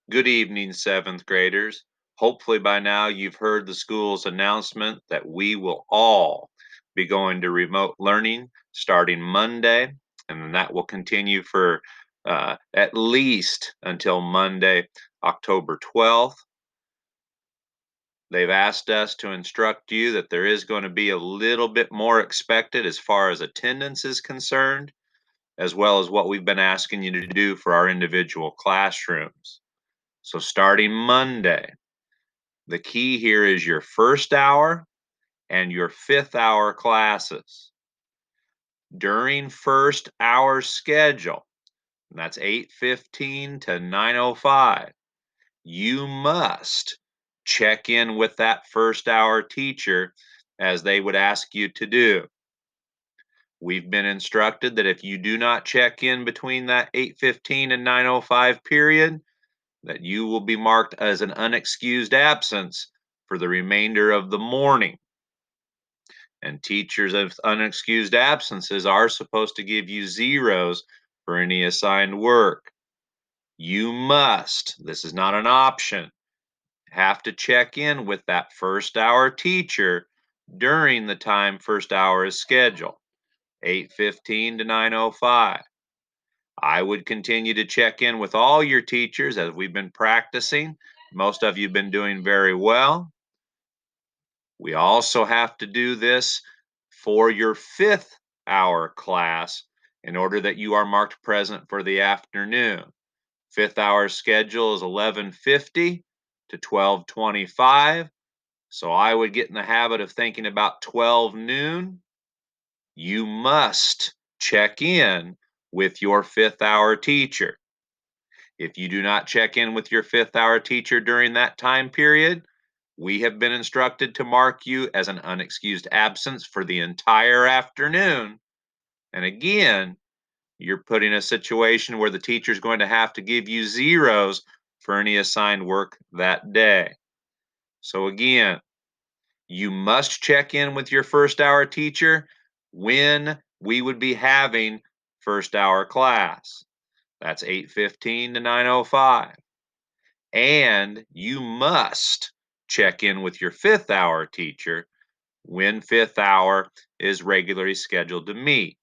Good evening, seventh graders. Hopefully, by now, you've heard the school's announcement that we will all be going to remote learning starting Monday, and that will continue for at least until Monday, October 12th. They've asked us to instruct you that there is going to be a little bit more expected as far as attendance is concerned, as well as what we've been asking you to do for our individual classrooms. So, starting Monday, the key here is your first hour and your fifth hour classes. During first hour schedule, and that's 8:15 to 9:05, you must check in with that first hour teacher as they would ask you to do. We've been instructed that if you do not check in between that 8:15 and 9:05 period, that you will be marked as an unexcused absence for the remainder of the morning. And teachers of unexcused absences are supposed to give you zeros for any assigned work. You must, this is not an option, have to check in with that first hour teacher during the time first hour is scheduled, 8:15 to 9:05. I would continue to check in with all your teachers as we've been practicing. Most of you have been doing very well. We also have to do this for your fifth hour class in order that you are marked present for the afternoon. Fifth hour schedule is 11:50 to 12:25. So I would get in the habit of thinking about 12 noon. You must check in with your fifth hour teacher. If you do not check in with your fifth hour teacher during that time period, we have been instructed to mark you as an unexcused absence for the entire afternoon. And again, you're put in a situation where the teacher is going to have to give you zeros for any assigned work that day. So again, you must check in with your first hour teacher when we would be having first hour class. That's 8:15 to 9:05. And you must check in with your fifth hour teacher when fifth hour is regularly scheduled to meet.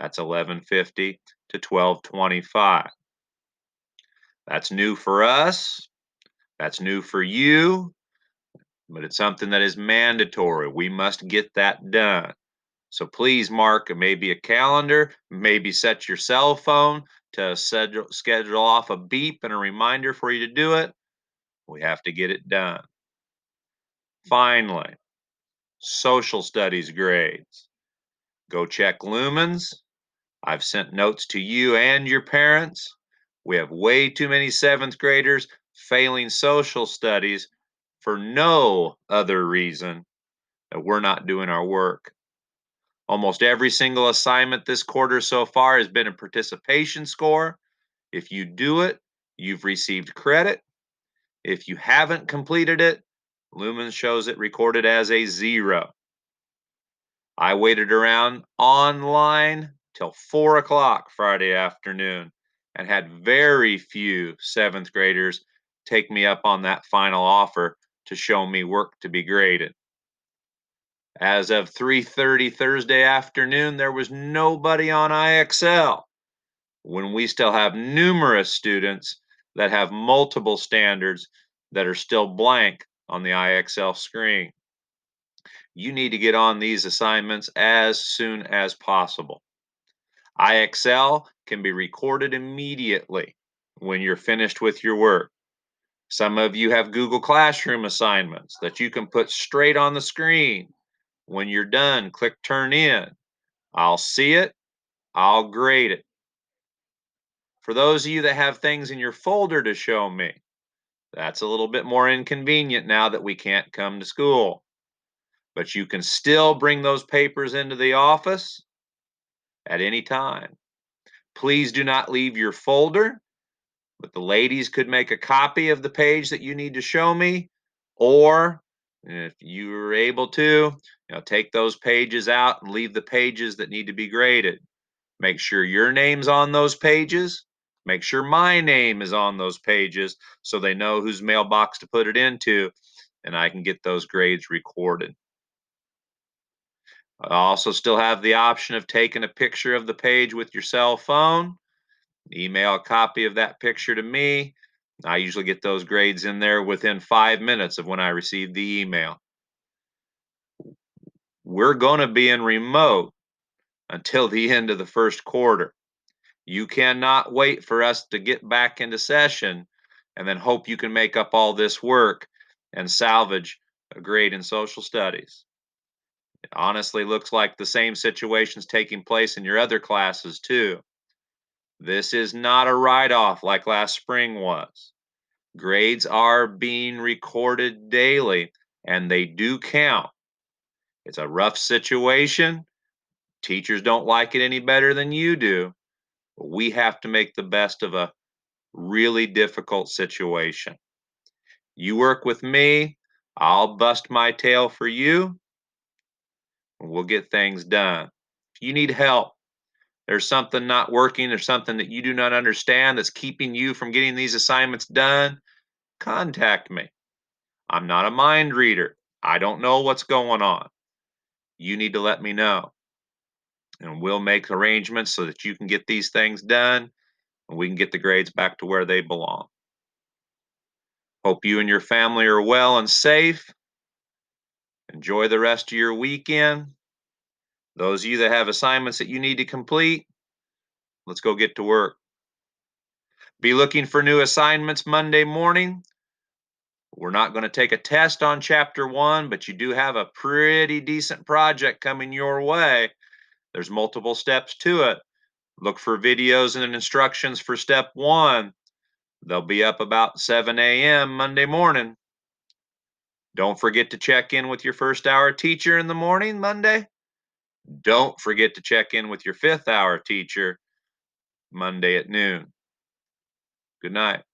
That's 11:50 to 12:25. That's new for us. That's new for you, but it's something that is mandatory. We must get that done. So please mark maybe a calendar, maybe set your cell phone to schedule off a beep and a reminder for you to do it. We have to get it done. Finally, social studies grades. Go check lumens. I've sent notes to you and your parents. We have way too many seventh graders failing social studies for no other reason that we're not doing our work. Almost every single assignment this quarter so far has been a participation score. If you do it, you've received credit. If you haven't completed it, Lumen shows it recorded as a 0. I waited around online till 4 o'clock Friday afternoon and had very few seventh graders take me up on that final offer to show me work to be graded. As of 3:30 Thursday afternoon, there was nobody on IXL when we still have numerous students that have multiple standards that are still blank on the IXL screen. You need to get on these assignments as soon as possible. IXL can be recorded immediately when you're finished with your work. Some of you have Google Classroom assignments that you can put straight on the screen. When you're done, click Turn In. I'll see it, I'll grade it. For those of you that have things in your folder to show me, that's a little bit more inconvenient now that we can't come to school. But you can still bring those papers into the office at any time. Please do not leave your folder, but the ladies could make a copy of the page that you need to show me, or if you are able to, take those pages out and leave the pages that need to be graded. Make sure your name's on those pages Make sure my name is on those pages so they know whose mailbox to put it into, and I can get those grades recorded. I also still have the option of taking a picture of the page with your cell phone, email a copy of that picture to me. I usually get those grades in there within 5 minutes of when I receive the email. We're going to be in remote until the end of the first quarter. You cannot wait for us to get back into session and then hope you can make up all this work and salvage a grade in social studies. It honestly looks like the same situation's taking place in your other classes too. This is not a write-off like last spring was. Grades are being recorded daily and they do count. It's a rough situation. Teachers don't like it any better than you do, but we have to make the best of a really difficult situation. You work with me, I'll bust my tail for you, and we'll get things done. If you need help, there's something not working, there's something that you do not understand that's keeping you from getting these assignments done, contact me. I'm not a mind reader. I don't know what's going on. You need to let me know, and we'll make arrangements so that you can get these things done and we can get the grades back to where they belong. Hope you and your family are well and safe. Enjoy the rest of your weekend. Those of you that have assignments that you need to complete, let's go get to work. Be looking for new assignments Monday morning. We're not going to take a test on chapter 1, but you do have a pretty decent project coming your way. There's multiple steps to it. Look for videos and instructions for step 1. They'll be up about 7 a.m. Monday morning. Don't forget to check in with your first hour teacher in the morning Monday. Don't forget to check in with your fifth hour teacher Monday at noon. Good night.